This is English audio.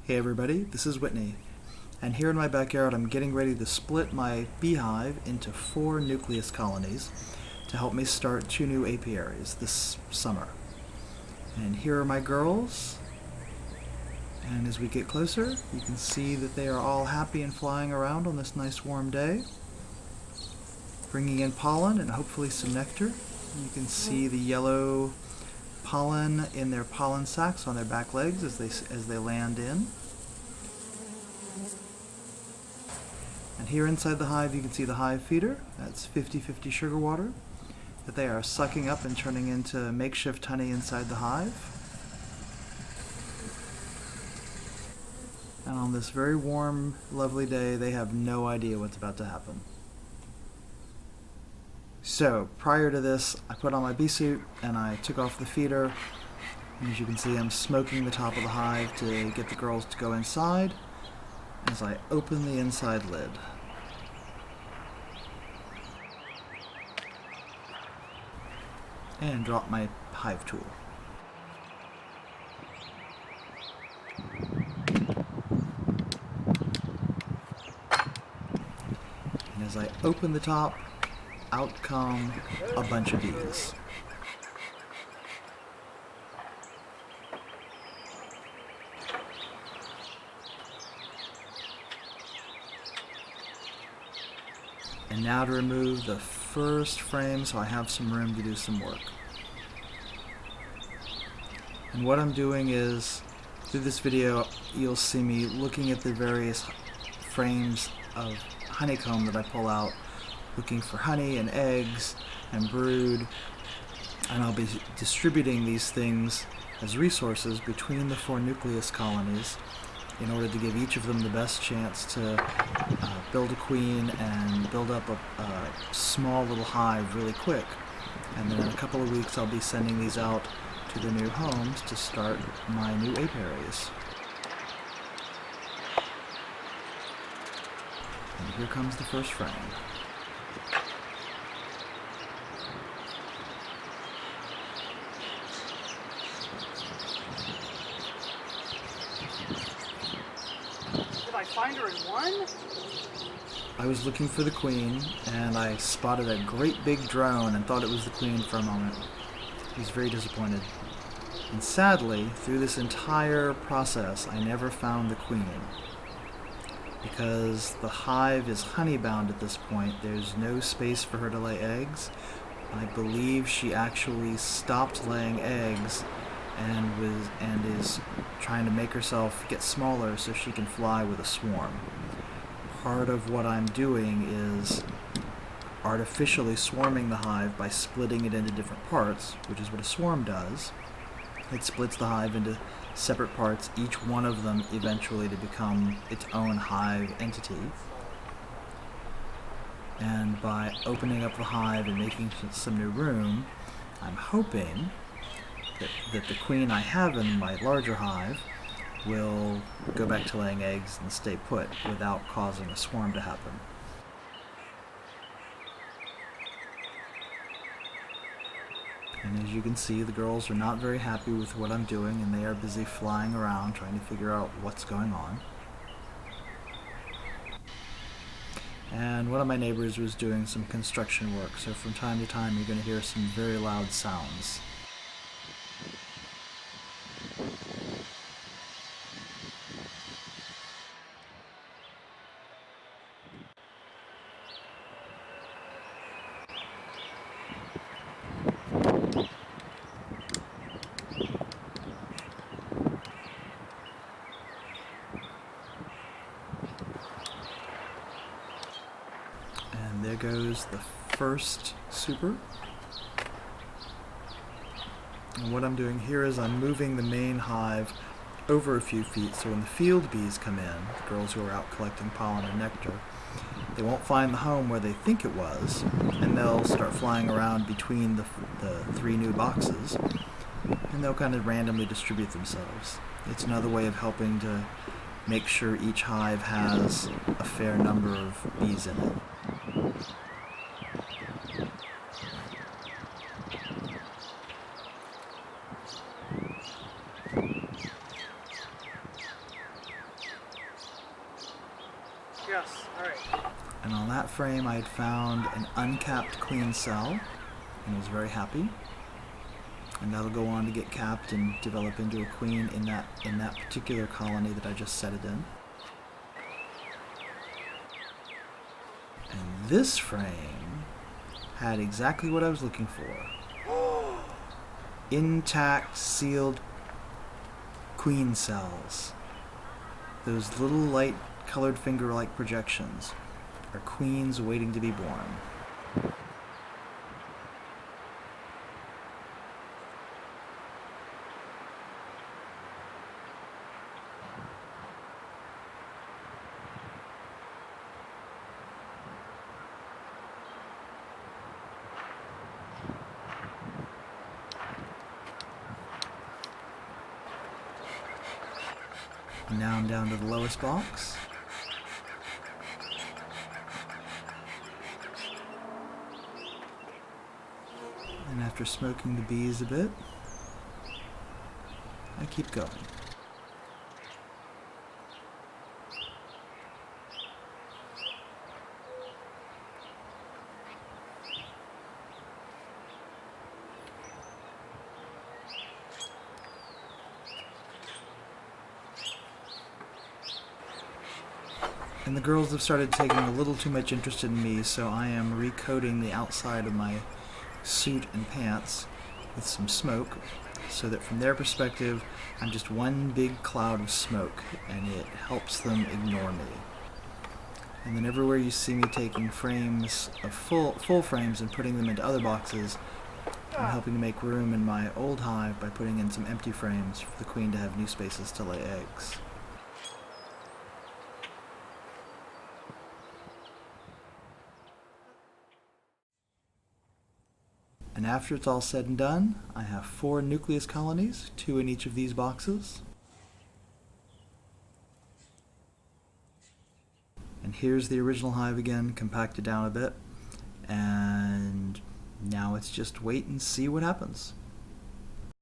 Hey everybody, this is Whitney, and here in my backyard I'm getting ready to split my beehive into 4 nucleus colonies to help me start 2 new apiaries this summer. And here are my girls, and as we get closer you can see that they are all happy and flying around on this nice warm day, bringing in pollen and hopefully some nectar. You can see the yellow pollen in their pollen sacs on their back legs as they land in. And here inside the hive you can see the hive feeder. That's 50/50 sugar water that they are sucking up and turning into makeshift honey inside the hive. And on this very warm, lovely day, they have no idea what's about to happen. So, prior to this, I put on my bee suit and I took off the feeder. And as you can see, I'm smoking the top of the hive to get the girls to go inside as I open the inside lid. And drop my hive tool. And as I open the top, out come a bunch of bees. And now to remove the first frame so I have some room to do some work. And what I'm doing is, through this video, you'll see me looking at the various frames of honeycomb that I pull out, looking for honey and eggs and brood, and I'll be distributing these things as resources between the 4 nucleus colonies in order to give each of them the best chance to build a queen and build up a small little hive really quick. And then in a couple of weeks I'll be sending these out to their new homes to start my new apiaries. And here comes the first frame. Did I find her in one? I was looking for the queen, and I spotted a great big drone and thought it was the queen for a moment. I was very disappointed. And sadly, through this entire process, I never found the queen. Because the hive is honey-bound at this point, there's no space for her to lay eggs. I believe she actually stopped laying eggs and is trying to make herself get smaller so she can fly with a swarm. Part of what I'm doing is artificially swarming the hive by splitting it into different parts, which is what a swarm does. It splits the hive into separate parts, each one of them eventually to become its own hive entity. And by opening up the hive and making some new room, I'm hoping that the queen I have in my larger hive will go back to laying eggs and stay put without causing a swarm to happen. And as you can see, the girls are not very happy with what I'm doing, and they are busy flying around trying to figure out what's going on. And one of my neighbors was doing some construction work, so from time to time you're going to hear some very loud sounds. And there goes the first super. And what I'm doing here is I'm moving the main hive over a few feet, so when the field bees come in, the girls who are out collecting pollen and nectar, they won't find the home where they think it was, and they'll start flying around between the 3 new boxes, and they'll kind of randomly distribute themselves. It's another way of helping to make sure each hive has a fair number of bees in it. Yes, alright. And on that frame I had found an uncapped queen cell, and I was very happy. And that'll go on to get capped and develop into a queen in that particular colony that I just set it in. And this frame had exactly what I was looking for. Intact, sealed queen cells. Those little light-colored finger-like projections are queens waiting to be born. Now I'm down to the lowest box. And after smoking the bees a bit, I keep going. And the girls have started taking a little too much interest in me, so I am recoating the outside of my suit and pants with some smoke, so that from their perspective, I'm just one big cloud of smoke, and it helps them ignore me. And then everywhere you see me taking frames of full frames and putting them into other boxes, I'm helping to make room in my old hive by putting in some empty frames for the queen to have new spaces to lay eggs. And after it's all said and done, I have 4 nucleus colonies, 2 in each of these boxes. And here's the original hive again, compacted down a bit. And now it's just wait and see what happens.